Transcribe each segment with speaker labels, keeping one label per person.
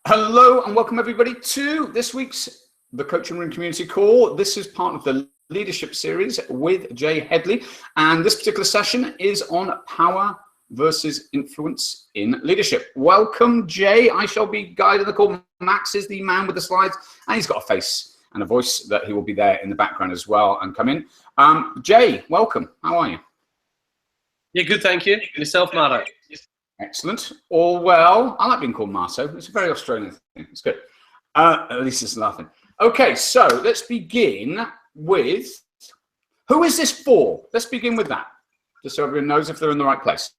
Speaker 1: Hello and welcome everybody to this week's The Coaching Room Community Call. This is part of the leadership series with Jay Headley, and this particular session is on power versus influence in leadership. Welcome, Jay. I shall be guiding the call. Max is the man with the slides, and he's got a face and a voice that he will be there in the background as well and come in. Jay, welcome. How are you?
Speaker 2: Yeah, good, thank you. Yourself, Marto?
Speaker 1: Excellent. All well. I like being called Marto. It's a very Australian thing. It's good. At least it's nothing. Okay, so let's begin with, who is this for? Let's begin with that, just so everyone knows if they're in the right place.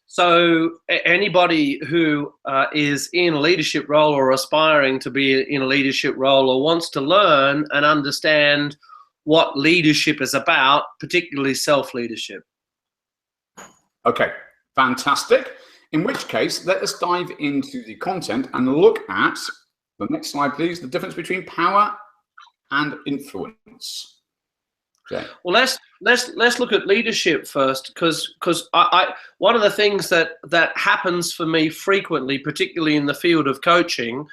Speaker 2: So anybody who is in a leadership role or aspiring to be in a leadership role or wants to learn and understand what leadership is about, particularly self-leadership.
Speaker 1: Okay, fantastic. In which case, let us dive into the content and look at the next slide, please. The difference between power and influence. Okay.
Speaker 2: Well, let's look at leadership first, because one of the things that happens for me frequently, particularly in the field of coaching,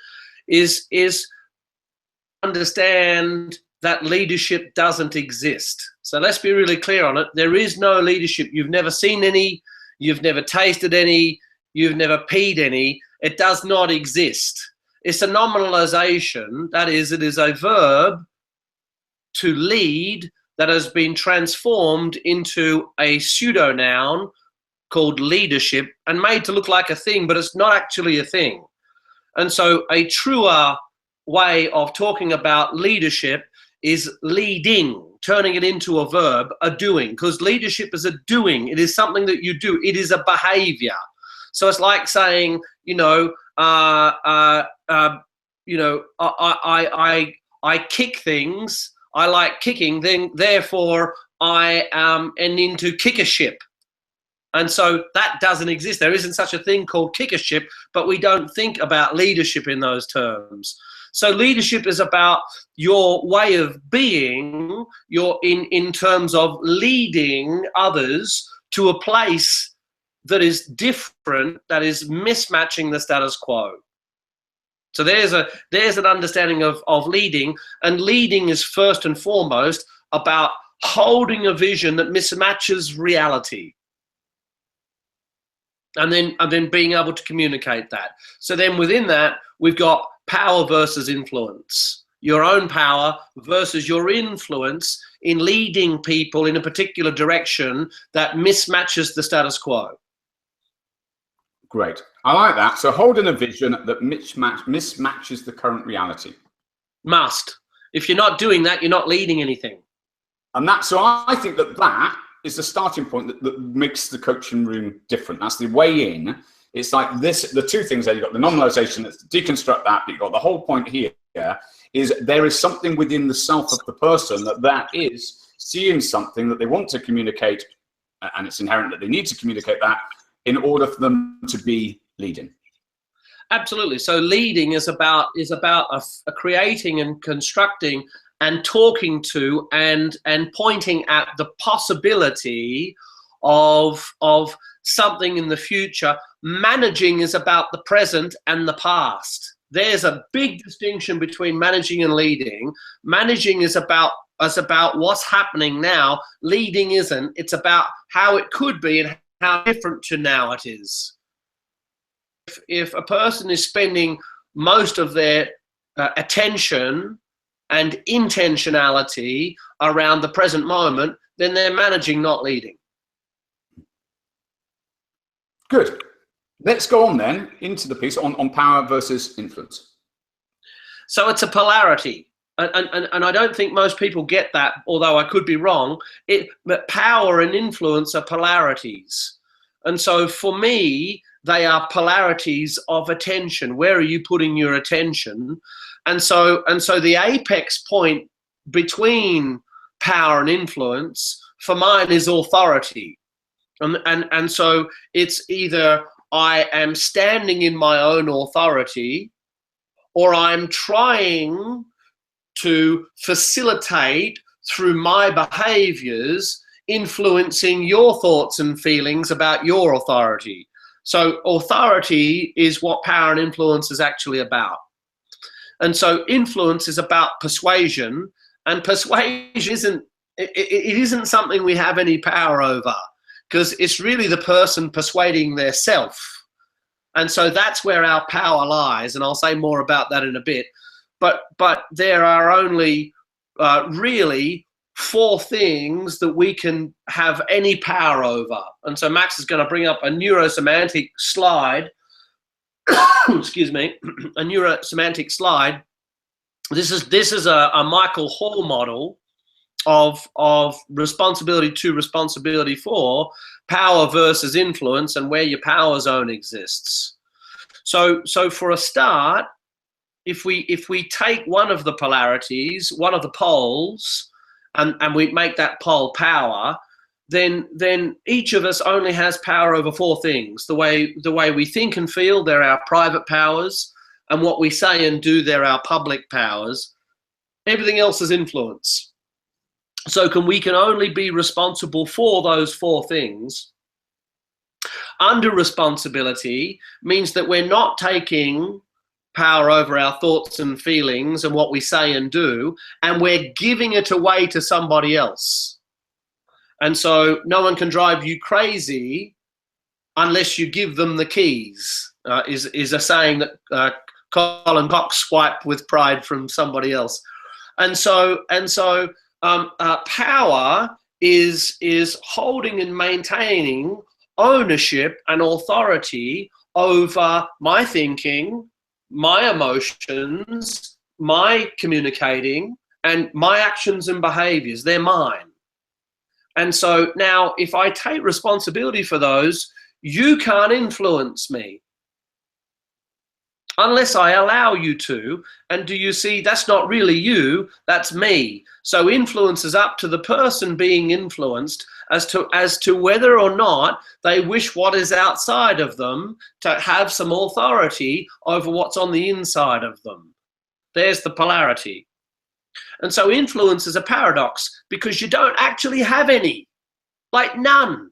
Speaker 2: is understand that leadership doesn't exist. So let's be really clear on it. There is no leadership. You've never seen any, you've never tasted any, you've never peed any. It does not exist. It's a nominalization. That is, it is a verb to lead that has been transformed into a pseudo-noun called leadership and made to look like a thing, but it's not actually a thing. And so a truer way of talking about leadership is leading, turning it into a verb, a doing, because leadership is a doing. It is something that you do. It is a behavior. So it's like saying, I kick things. I like kicking, then therefore I am into kickership. And so that doesn't exist. There isn't such a thing called kickership, but we don't think about leadership in those terms. So leadership is about your way of being, in terms of leading others to a place that is different, that is mismatching the status quo. So there's an understanding of leading, and leading is first and foremost about holding a vision that mismatches reality. And then being able to communicate that. So then within that, we've got power versus influence. Your own power versus your influence in leading people in a particular direction that mismatches the status quo.
Speaker 1: Great. I like that. So holding a vision that mismatches the current reality.
Speaker 2: Must. If you're not doing that, you're not leading anything.
Speaker 1: And so I think that is the starting point that makes the coaching room different. That's the way in. It's like this, the two things there, you've got the nominalization, let's deconstruct that, but you've got the whole point here is there is something within the self of the person that is seeing something that they want to communicate, and it's inherent that they need to communicate that in order for them to be leading.
Speaker 2: Absolutely. So leading is about creating and constructing and talking to and pointing at the possibility of something in the future. Managing is about the present and the past. There's a big distinction between managing and leading. Managing is about what's happening now. Leading isn't. It's about how it could be and how different to now it is. If a person is spending most of their attention and intentionality around the present moment, then they're managing, not leading.
Speaker 1: Good. Let's go on then into the piece on power versus influence.
Speaker 2: So it's a polarity. And I don't think most people get that, although I could be wrong. But power and influence are polarities. And so for me, they are polarities of attention. Where are you putting your attention? And so the apex point between power and influence for mine is authority. And so it's either I am standing in my own authority, or I'm trying to facilitate through my behaviors influencing your thoughts and feelings about your authority. So authority is what power and influence is actually about. And so influence is about persuasion, and persuasion isn't something we have any power over, because it's really the person persuading their self. And so that's where our power lies, and I'll say more about that in a bit. But there are only really 4 things that we can have any power over. And so Max is going to bring up a neurosemantic slide. Excuse me, a neurosemantic slide. This is a Michael Hall model of responsibility to responsibility for power versus influence, and where your power zone exists. So for a start, if we take one of the polarities, one of the poles, and we make that pole power, then each of us only has power over 4 things. The way we think and feel, they're our private powers, and what we say and do, they're our public powers. Everything else is influence. So we can only be responsible for those 4 things. Under responsibility means that we're not taking power over our thoughts and feelings and what we say and do, and we're giving it away to somebody else. And so no one can drive you crazy unless you give them the keys, is a saying that Colin Cox swiped with pride from somebody else. And so power is holding and maintaining ownership and authority over my thinking, my emotions, my communicating, and my actions and behaviors. They're mine. And so now, if I take responsibility for those, you can't influence me unless I allow you to. And do you see, that's not really you, that's me. So influence is up to the person being influenced as to whether or not they wish what is outside of them to have some authority over what's on the inside of them. There's the polarity. And so influence is a paradox, because you don't actually have any, like none.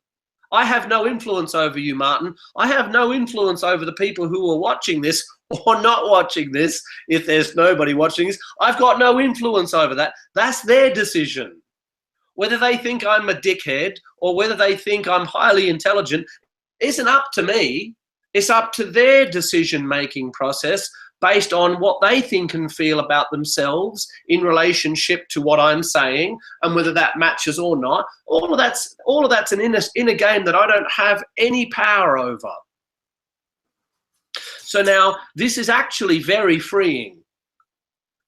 Speaker 2: I have no influence over you, Martin. I have no influence over the people who are watching this or not watching this. If there's nobody watching this, I've got no influence over that. That's their decision. Whether they think I'm a dickhead or whether they think I'm highly intelligent isn't up to me. It's up to their decision-making process based on what they think and feel about themselves in relationship to what I'm saying, and whether that matches or not. All of that's an inner game that I don't have any power over. So now this is actually very freeing,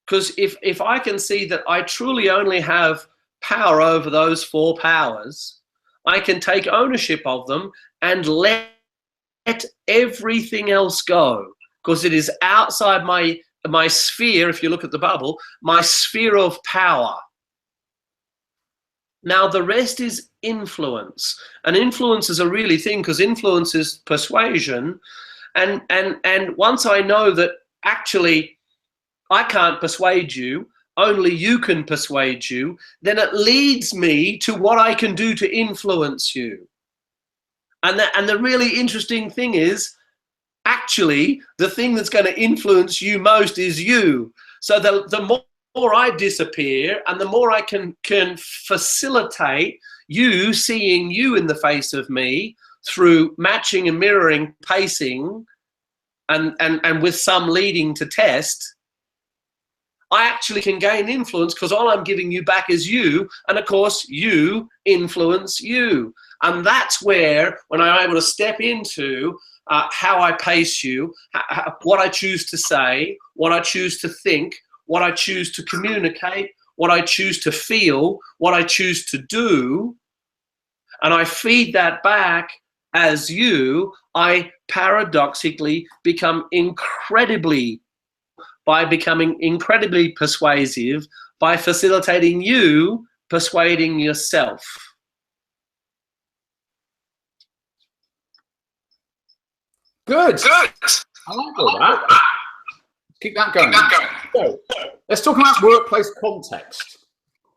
Speaker 2: because if I can see that I truly only have power over those 4 powers, I can take ownership of them and let everything else go, because it is outside my sphere. If you look at the bubble, my sphere of power. Now the rest is influence, and influence is a really thing, because influence is persuasion. And once I know that actually I can't persuade you, only you can persuade you, then it leads me to what I can do to influence you. And the really interesting thing is, actually, the thing that's going to influence you most is you. So the more I disappear, and the more I can facilitate you seeing you in the face of me through matching and mirroring pacing, and with some leading to test, I actually can gain influence, because all I'm giving you back is you, and of course you influence you. And that's where, when I'm able to step into how I pace you, what I choose to say, what I choose to think, what I choose to communicate, what I choose to feel, what I choose to do, and I feed that back as you, I paradoxically becoming incredibly persuasive by facilitating you persuading yourself.
Speaker 1: Good. I like all that. Keep that going. So, let's talk about workplace context.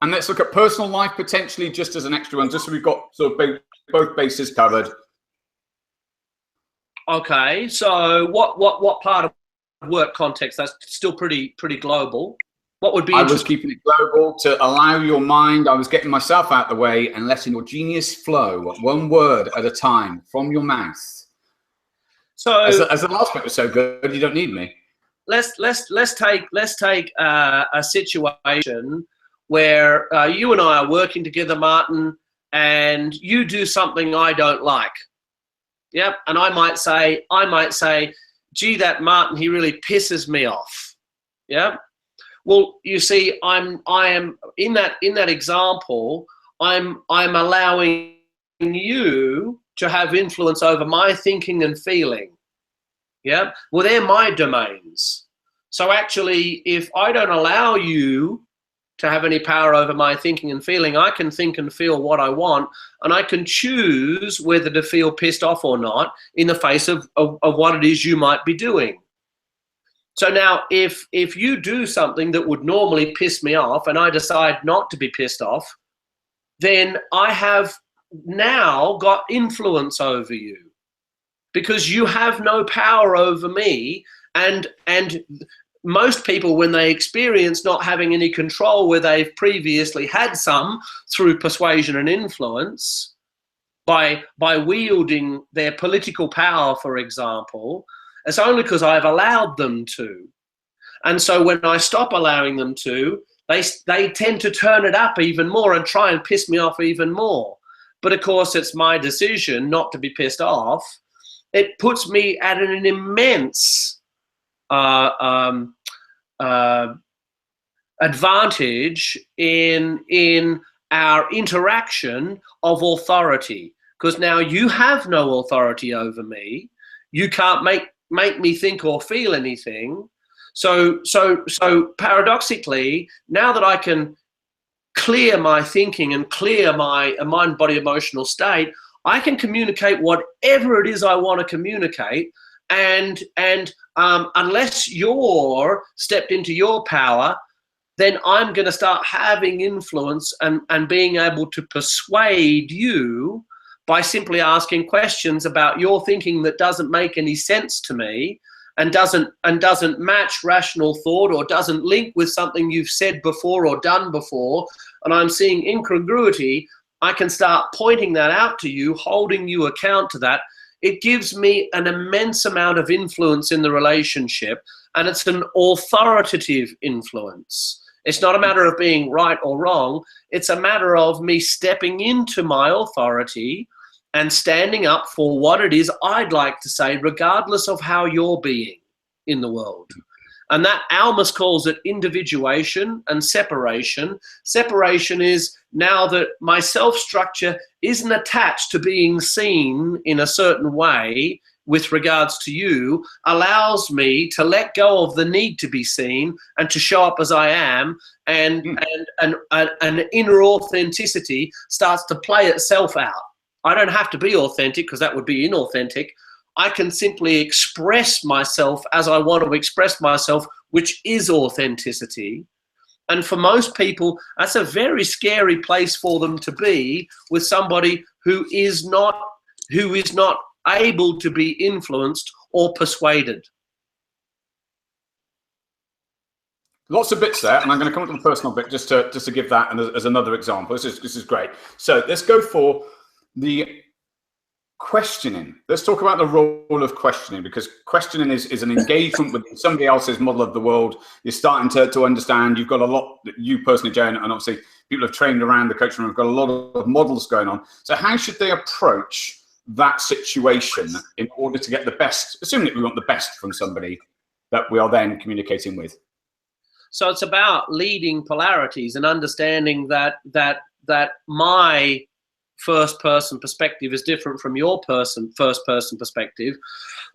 Speaker 1: And let's look at personal life potentially just as an extra one, just so we've got sort of both bases covered.
Speaker 2: Okay, so what part of work context? That's still pretty global. What would be
Speaker 1: I was
Speaker 2: interesting?
Speaker 1: keeping it global to allow your mind. I was getting myself out the way and letting your genius flow one word at a time from your mouth. As
Speaker 2: So
Speaker 1: the last bit was so good, you don't need me.
Speaker 2: let's take a situation where you and I are working together, Martin, and you do something I don't like. Yep, and I might say, gee, that Martin, he really pisses me off. Yeah. Well, you see, I am in that example. I'm allowing you to have influence over my thinking and feeling. Yeah. Well, they're my domains. So actually, if I don't allow you to have any power over my thinking and feeling, I can think and feel what I want, and I can choose whether to feel pissed off or not in the face of what it is you might be doing. So now if you do something that would normally piss me off and I decide not to be pissed off, then I have now got influence over you, because you have no power over me. And most people, when they experience not having any control where they've previously had some through persuasion and influence, by wielding their political power, for example, it's only because I've allowed them to. And so when I stop allowing them to, they tend to turn it up even more and try and piss me off even more. But of course, it's my decision not to be pissed off. It puts me at an immense advantage in our interaction of authority, because now you have no authority over me. You can't make me think or feel anything. So paradoxically, now that I can clear my thinking and clear my mind, body, emotional state, I can communicate whatever it is I want to communicate. And unless you're stepped into your power, then I'm going to start having influence and being able to persuade you by simply asking questions about your thinking that doesn't make any sense to me and doesn't match rational thought or doesn't link with something you've said before or done before, and I'm seeing incongruity. I can start pointing that out to you, holding you account to that. It gives me an immense amount of influence in the relationship, and it's an authoritative influence. It's not a matter of being right or wrong. It's a matter of me stepping into my authority and standing up for what it is I'd like to say, regardless of how you're being in the world. And that Almus calls it individuation and separation. Separation is now that my self-structure isn't attached to being seen in a certain way with regards to you, allows me to let go of the need to be seen and to show up as I am, and an inner authenticity starts to play itself out. I don't have to be authentic, because that would be inauthentic. I can simply express myself as I want to express myself, which is authenticity. And for most people, that's a very scary place for them to be, with somebody who is not able to be influenced or persuaded.
Speaker 1: Lots of bits there, and I'm going to come to the personal bit just to give that as another example. This is great. So let's go for the questioning. Let's talk about the role of questioning, because questioning is an engagement with somebody else's model of the world. You're starting to understand. You've got a lot, you personally, Jay, and obviously people have trained around the coaching room, have got a lot of models going on. So how should they approach that situation in order to get the best, assuming that we want the best from somebody that we are then communicating with?
Speaker 2: So it's about leading polarities and understanding that my first person perspective is different from your first person perspective.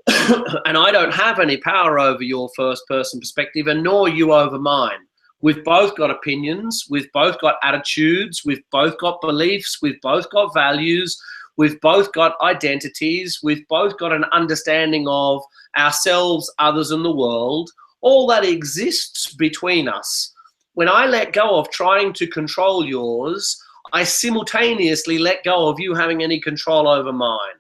Speaker 2: And I don't have any power over your first person perspective, and nor you over mine. We've both got opinions, we've both got attitudes, we've both got beliefs, we've both got values, we've both got identities, we've both got an understanding of ourselves, others, and the world. All that exists between us. When I let go of trying to control yours, I simultaneously let go of you having any control over mine.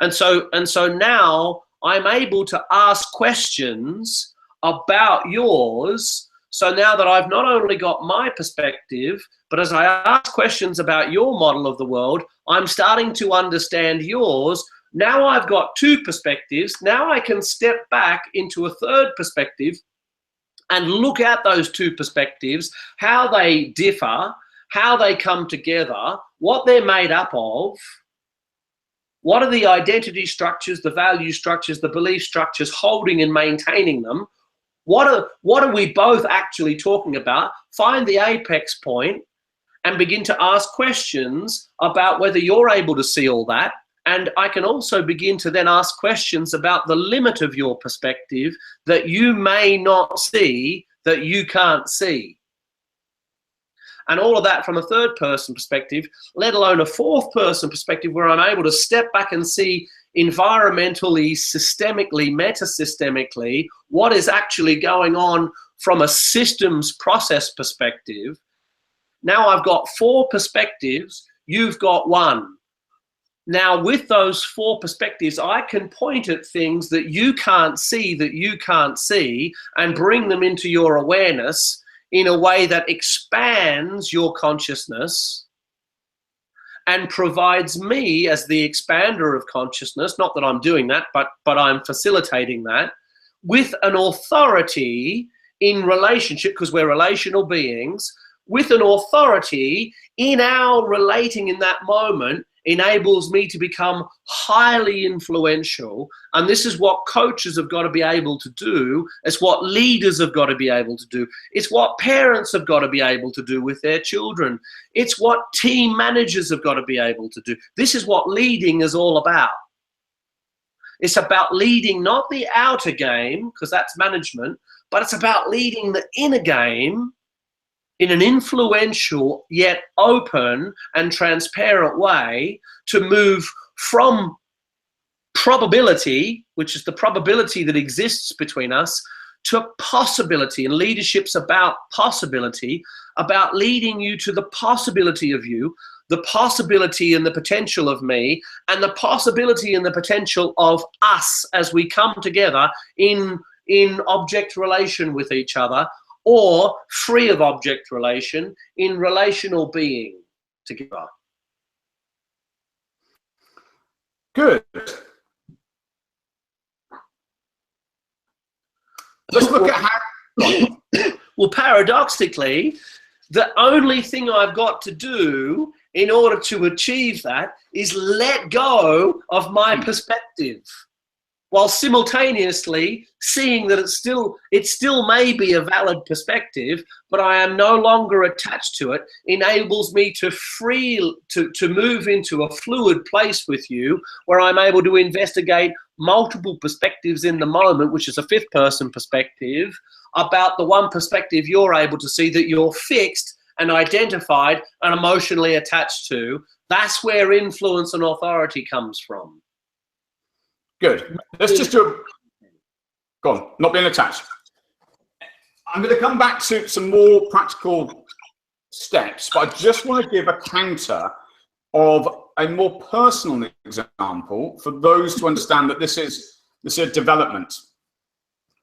Speaker 2: And so now I'm able to ask questions about yours. So now that I've not only got my perspective, but as I ask questions about your model of the world, I'm starting to understand yours. Now I've got two perspectives. Now I can step back into a third perspective and look at those two perspectives, how they differ, how they come together, what they're made up of, what are the identity structures, the value structures, the belief structures holding and maintaining them. What are we both actually talking about? Find the apex point and begin to ask questions about whether you're able to see all that. And I can also begin to then ask questions about the limit of your perspective that you may not see, that you can't see. And all of that from a third person perspective, let alone a fourth person perspective, where I'm able to step back and see environmentally, systemically, metasystemically, what is actually going on from a systems process perspective. Now I've got four perspectives, you've got one. Now with those four perspectives, I can point at things that you can't see, and bring them into your awareness in a way that expands your consciousness and provides me as the expander of consciousness, not that I'm doing that, but I'm facilitating that, with an authority in relationship, because we're relational beings, with an authority in our relating in that moment enables me to become highly influential. And this is what coaches have got to be able to do. It's what leaders have got to be able to do. It's what parents have got to be able to do with their children. It's what team managers have got to be able to do. This is what leading is all about. It's about leading not the outer game, because that's management, but it's about leading the inner game in an influential yet open and transparent way to move from probability, which is the probability that exists between us, to possibility. And leadership's about possibility, about leading you to the possibility of you, the possibility and the potential of me, and the possibility and the potential of us as we come together in object relation with each other, or free of object relation, in relational being together.
Speaker 1: Good. Let's look at how...
Speaker 2: Well, paradoxically, the only thing I've got to do in order to achieve that is let go of my perspective, while simultaneously seeing that it still may be a valid perspective, but I am no longer attached to it, enables me to move into a fluid place with you, where I'm able to investigate multiple perspectives in the moment, which is a fifth person perspective, about the one perspective you're able to see that you're fixed and identified and emotionally attached to. That's where influence and authority comes from.
Speaker 1: Good. Let's just do a... Go on, not being attached. I'm going to come back to some more practical steps, but I just want to give a counter of a more personal example for those to understand that this is a development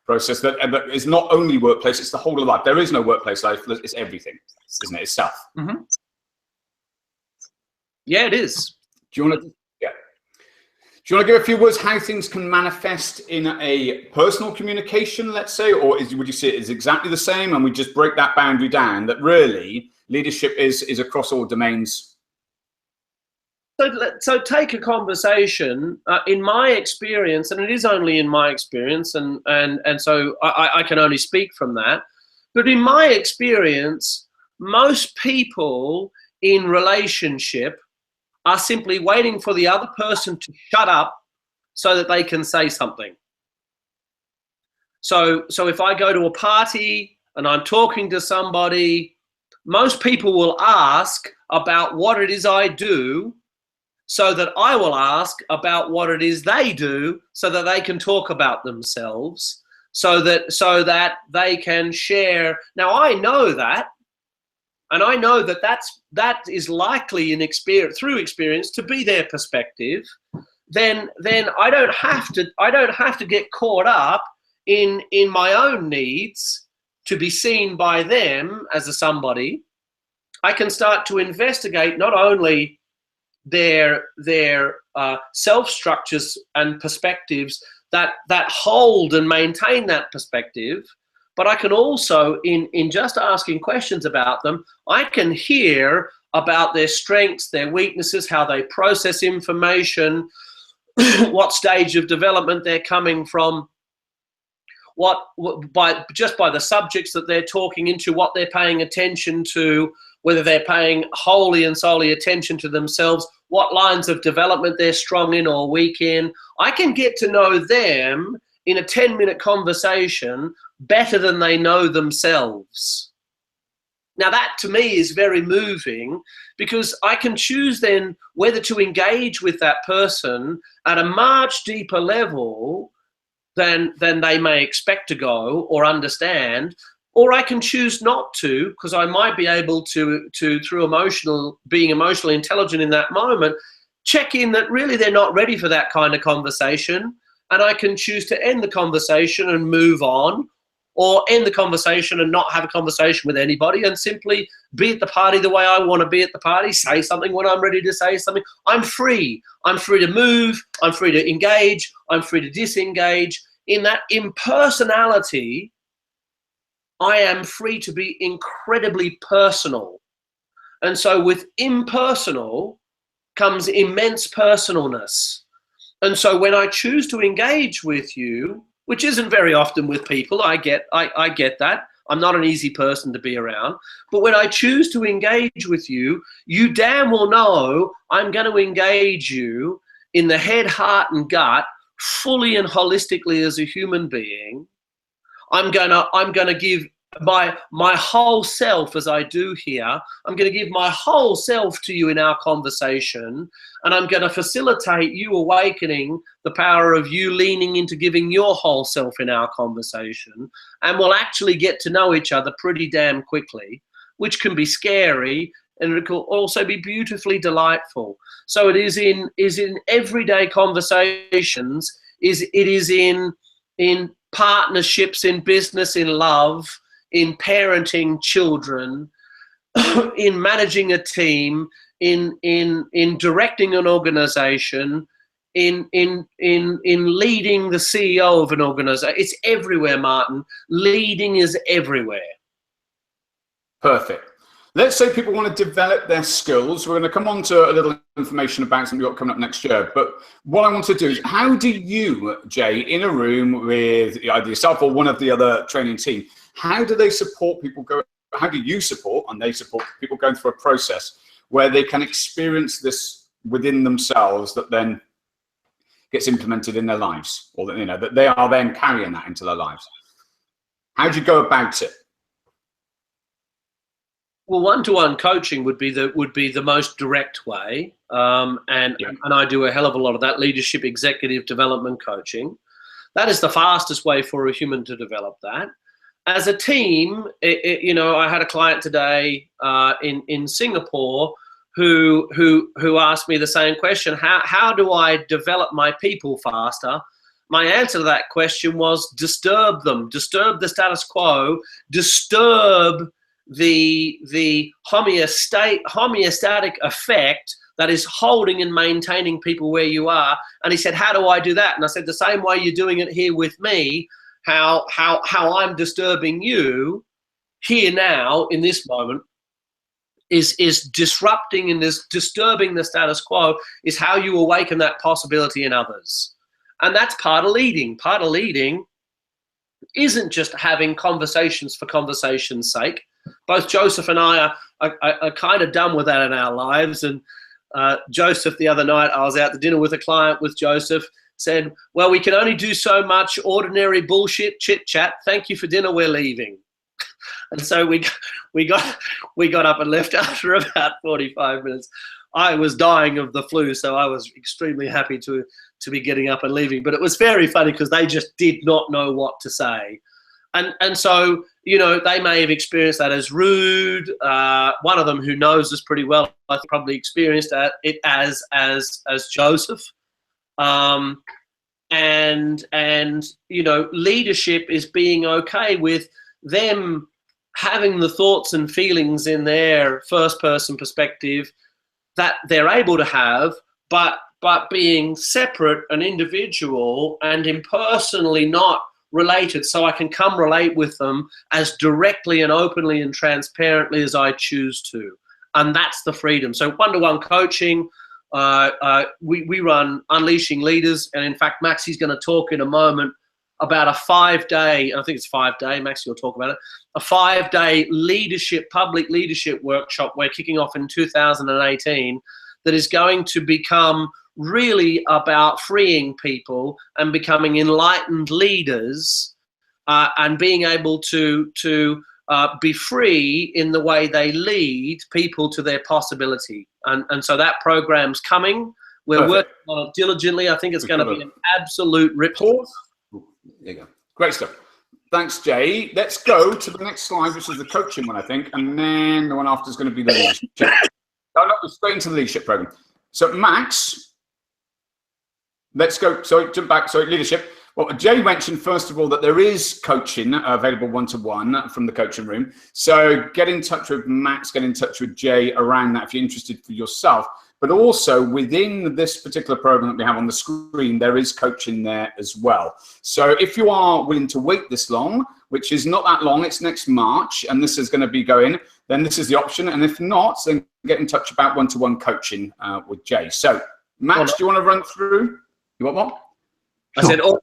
Speaker 1: process that is not only workplace, it's the whole of life. There is no workplace life, it's everything, isn't it? It's self.
Speaker 2: Mm-hmm. Yeah, it is.
Speaker 1: Do you want to... Do you want to give a few words how things can manifest in a personal communication, let's say, or would you say it is exactly the same, and we just break that boundary down, that really leadership is across all domains?
Speaker 2: So take a conversation. In my experience, and it is only in my experience, and so I can only speak from that, but in my experience, most people in relationship are simply waiting for the other person to shut up so that they can say something. So if I go to a party and I'm talking to somebody, most people will ask about what it is I do, so that I will ask about what it is they do, so that they can talk about themselves, so that they can share. Now I know that, and I know that that is likely through experience to be their perspective. then I don't have to get caught up in my own needs to be seen by them as a somebody. I can start to investigate not only their self structures and perspectives that hold and maintain that perspective, but I can also, in just asking questions about them, I can hear about their strengths, their weaknesses, how they process information, what stage of development they're coming from, just by the subjects that they're talking into, what they're paying attention to, whether they're paying wholly and solely attention to themselves, what lines of development they're strong in or weak in. I can get to know them in a 10-minute conversation better than they know themselves. Now that to me is very moving, because I can choose then whether to engage with that person at a much deeper level than they may expect to go or understand, or I can choose not to, because I might be able to through being emotionally intelligent in that moment, check in that really they're not ready for that kind of conversation, and I can choose to end the conversation and move on, or end the conversation and not have a conversation with anybody and simply be at the party the way I want to be at the party, say something when I'm ready to say something. I'm free. I'm free to move. I'm free to engage. I'm free to disengage. In that impersonality, I am free to be incredibly personal. And so with impersonal comes immense personalness. And so when I choose to engage with you, which isn't very often with people, I get that. I'm not an easy person to be around. But when I choose to engage with you, you damn well know I'm going to engage you in the head, heart, and gut, fully and holistically as a human being. I'm gonna give my whole self, as I do here. I'm going to give my whole self to you in our conversation, and I'm going to facilitate you awakening the power of you leaning into giving your whole self in our conversation, and we'll actually get to know each other pretty damn quickly, which can be scary, and it can also be beautifully delightful. So it is in everyday conversations, it is in partnerships, in business, in love, in parenting children, in managing a team, in directing an organization, in leading the CEO of an organization. It's everywhere, Martin. Leading is everywhere.
Speaker 1: Perfect. Let's say people want to develop their skills. We're going to come on to a little information about something we've got coming up next year. But what I want to do is, how do you, Jay, in a room with either yourself or one of the other training team, how do they support people how do you support and they support people going through a process where they can experience this within themselves that then gets implemented in their lives, or that, that they are then carrying that into their lives? How do you go about it?
Speaker 2: Well, one-to-one coaching would be the most direct way, and I do a hell of a lot of that leadership, executive development coaching. That is the fastest way for a human to develop that. As a team, I had a client today in Singapore who asked me the same question: how do I develop my people faster? My answer to that question was disturb them, disturb the status quo, disturb the homeostatic effect that is holding and maintaining people where you are. And he said, how do I do that? And I said, the same way you're doing it here with me, how I'm disturbing you here now in this moment is disrupting and is disturbing the status quo, is how you awaken that possibility in others. And that's part of leading. Part of leading isn't just having conversations for conversation's sake. Both Joseph and I are kind of done with that in our lives. And Joseph, the other night, I was out to dinner with a client with Joseph, said, well, we can only do so much ordinary bullshit chit chat. Thank you for dinner. We're leaving. And so we got up and left after about 45 minutes. I was dying of the flu, so I was extremely happy to be getting up and leaving. But it was very funny because they just did not know what to say. And so, they may have experienced that as rude. One of them, who knows us pretty well, I think probably experienced it as Joseph. And you know, leadership is being okay with them having the thoughts and feelings in their first person perspective that they're able to have, but being separate and individual and impersonally not related, so I can come relate with them as directly and openly and transparently as I choose to. And that's the freedom. So one-to-one coaching, we run Unleashing Leaders, and in fact Maxi's going to talk in a moment about a 5-day, I think it's 5-day, Maxi will talk about it, a 5-day leadership, public leadership workshop we're kicking off in 2018 that is going to become really about freeing people and becoming enlightened leaders, and being able to be free in the way they lead people to their possibility. And so that program's coming. We're
Speaker 1: Perfect.
Speaker 2: working on it diligently. I think it's going to be an absolute rip.
Speaker 1: There you go. Great stuff. Thanks, Jay. Let's go to the next slide, which is the coaching one, I think, and then the one after is going to be the leadership. No, straight into the leadership program. So, Max, let's go. Sorry, jump back. Sorry, leadership. Well, Jay mentioned, first of all, that there is coaching available one-to-one from the coaching room. So get in touch with Max, get in touch with Jay around that if you're interested for yourself. But also within this particular program that we have on the screen, there is coaching there as well. So if you are willing to wait this long, which is not that long, it's next March, and this is going to be going, then this is the option. And if not, then get in touch about one-to-one coaching with Jay. So, Max, do you want to run through? You want what?
Speaker 2: I said, oh.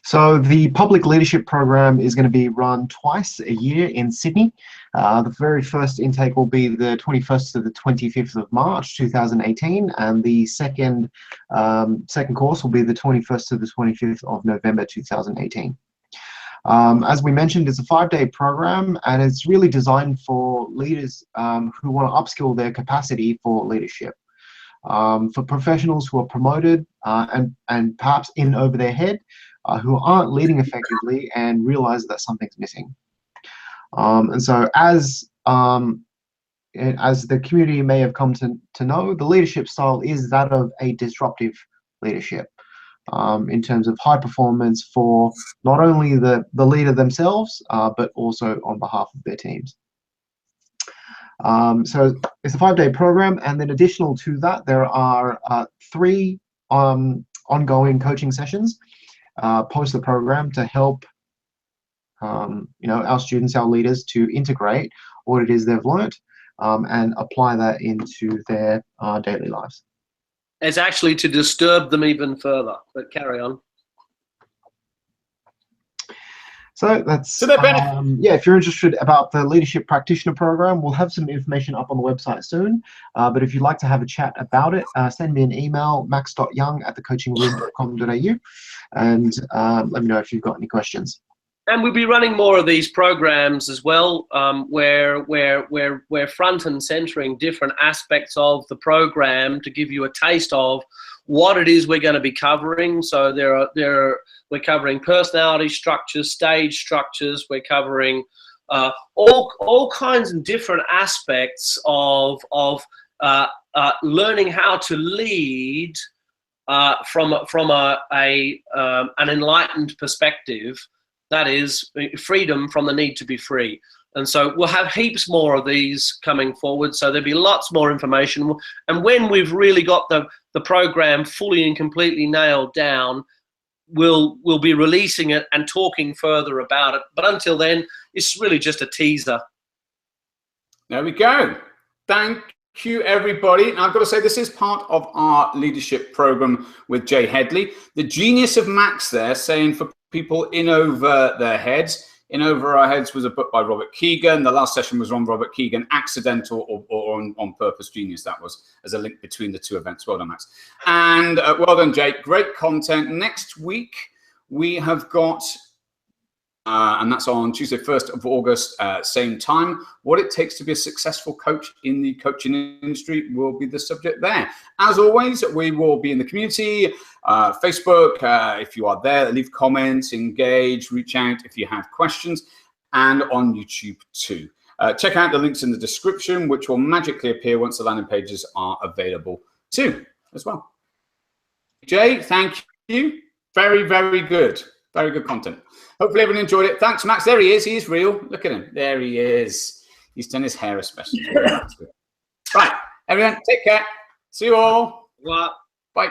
Speaker 3: So the public leadership program is going to be run twice a year in Sydney. The very first intake will be the 21st to the 25th of March 2018, and the second course will be the 21st to the 25th of November 2018. As we mentioned, it's a 5-day program, and it's really designed for leaders who want to upskill their capacity for leadership. For professionals who are promoted and perhaps in over their head, who aren't leading effectively and realize that something's missing. And so as the community may have come to know, the leadership style is that of a disruptive leadership, in terms of high performance for not only the leader themselves, but also on behalf of their teams. So it's a 5-day program, and then additional to that, there are 3 ongoing coaching sessions post the program to help our students, our leaders, to integrate what it is they've learnt and apply that into their daily lives.
Speaker 2: It's actually to disturb them even further, but carry on.
Speaker 3: So that's, yeah, if you're interested about the Leadership Practitioner Program, we'll have some information up on the website soon. But if you'd like to have a chat about it, send me an email, max.young@thecoachingroom.com.au, and let me know if you've got any questions.
Speaker 2: And we'll be running more of these programs as well, where we're front and centering different aspects of the program to give you a taste of what it is we're going to be covering. So we're covering personality structures, stage structures. We're covering all kinds of different aspects of learning how to lead from an enlightened perspective. That is freedom from the need to be free. And so we'll have heaps more of these coming forward. So there'll be lots more information. And when we've really got the program fully and completely nailed down, we'll be releasing it and talking further about it. But until then, it's really just a teaser.
Speaker 1: There we go. Thank you, everybody. And I've got to say, this is part of our leadership program with Jay Headley. The genius of Max there, saying for people in over their heads. In Over Our Heads was a book by Robert Keegan. The last session was on Robert Keegan, Accidental or on Purpose Genius. That was as a link between the 2 events. Well done, Max. And well done, Jake. Great content. Next week, we have got, and that's on Tuesday, 1st of August, same time. What it takes to be a successful coach in the coaching industry will be the subject there. As always, we will be in the community, Facebook. If you are there, leave comments, engage, reach out if you have questions, and on YouTube too. Check out the links in the description, which will magically appear once the landing pages are available too, as well. Jay, thank you. Very, very good. Very good content. Hopefully everyone enjoyed it. Thanks, Max. There he is. He is real. Look at him. There he is. He's done his hair especially. Right. Everyone, take care. See you all.
Speaker 2: What?
Speaker 1: Bye.